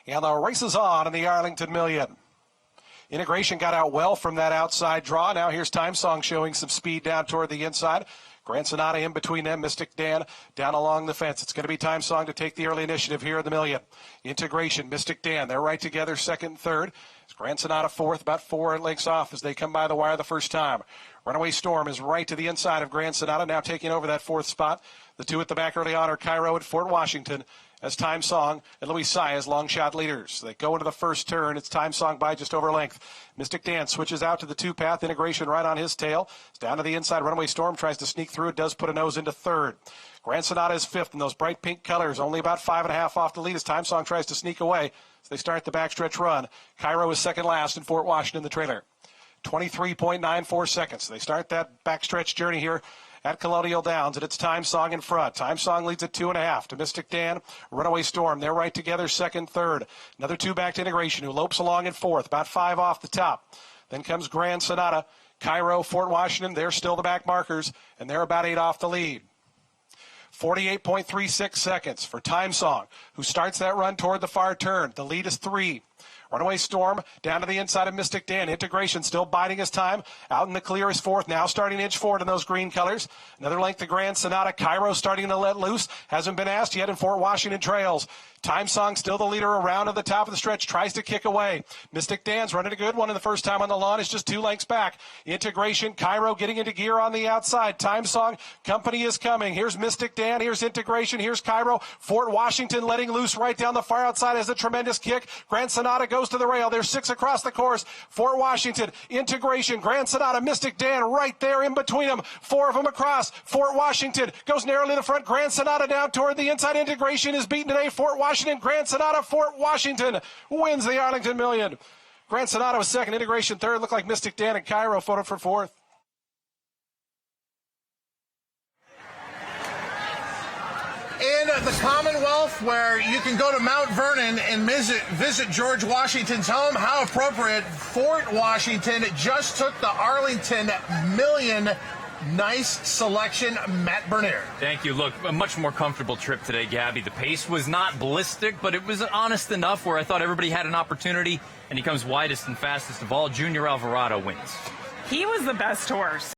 And the race is on in the Arlington Million. Integration got out well from that outside draw. Now here's Time Song showing some speed down toward the inside. Grand Sonata in between them. Mystic Dan down along the fence. It's going to be Time Song to take the early initiative here in the Million. Integration, Mystic Dan, they're right together, second and third. Grand Sonata fourth, about 4 lengths off as they come by the wire the first time. Runaway Storm is right to the inside of Grand Sonata, now taking over that fourth spot. The two at the back early on are Cairo and Fort Washington, as Time Song and Louis Sy as long shot leaders. They go into the first turn. It's Time Song by just over length. Mystic Dan switches out to the two-path. Integration right on his tail. It's down to the inside. Runaway Storm tries to sneak through. It does put a nose into third. Grand Sonata is fifth in those bright pink colors, only about 5.5 off the lead as Time Song tries to sneak away as they start the backstretch run. Cairo is second last in Fort Washington, the trailer. 23.94 seconds. They start that backstretch journey here at Colonial Downs, and it's Time Song in front. Time Song leads at 2.5 to Mystic Dan, Runaway Storm. They're right together, second, third. Another two back to Integration, who lopes along in fourth, about 5 off the top. Then comes Grand Sonata, Cairo, Fort Washington. They're still the back markers, and they're about 8 off the lead. 48.36 seconds for Time Song, who starts that run toward the far turn. The lead is 3. Runaway Storm down to the inside of Mystic Dan. Integration still biding his time. Out in the clear is fourth. Now starting to inch forward in those green colors. Another length to Grand Sonata. Cairo starting to let loose. Hasn't been asked yet in Fort Washington trails. Time Song still the leader around at the top of the stretch. Tries to kick away. Mystic Dan's running a good one in the first time on the lawn. Is just 2 lengths back. Integration. Cairo getting into gear on the outside. Time Song. Company is coming. Here's Mystic Dan. Here's Integration. Here's Cairo. Fort Washington letting loose right down the far outside as a tremendous kick. Grand Sonata goes to the rail. There's 6 across the course. Fort Washington. Integration. Grand Sonata. Mystic Dan right there in between them. 4 of them across. Fort Washington goes narrowly to the front. Grand Sonata down toward the inside. Integration is beaten today. Fort Washington. Grand Sonata, Fort Washington wins the Arlington Million. Grand Sonata was second, Integration third. Looked like Mystic Dan and Cairo voted for fourth. In the Commonwealth, where you can go to Mount Vernon and visit George Washington's home, how appropriate. Fort Washington just took the Arlington Million. Nice selection, Matt Bernier. Thank you. Look, a much more comfortable trip today, Gabby. The pace was not ballistic, but it was honest enough where I thought everybody had an opportunity, and he comes widest and fastest of all. Junior Alvarado wins. He was the best horse.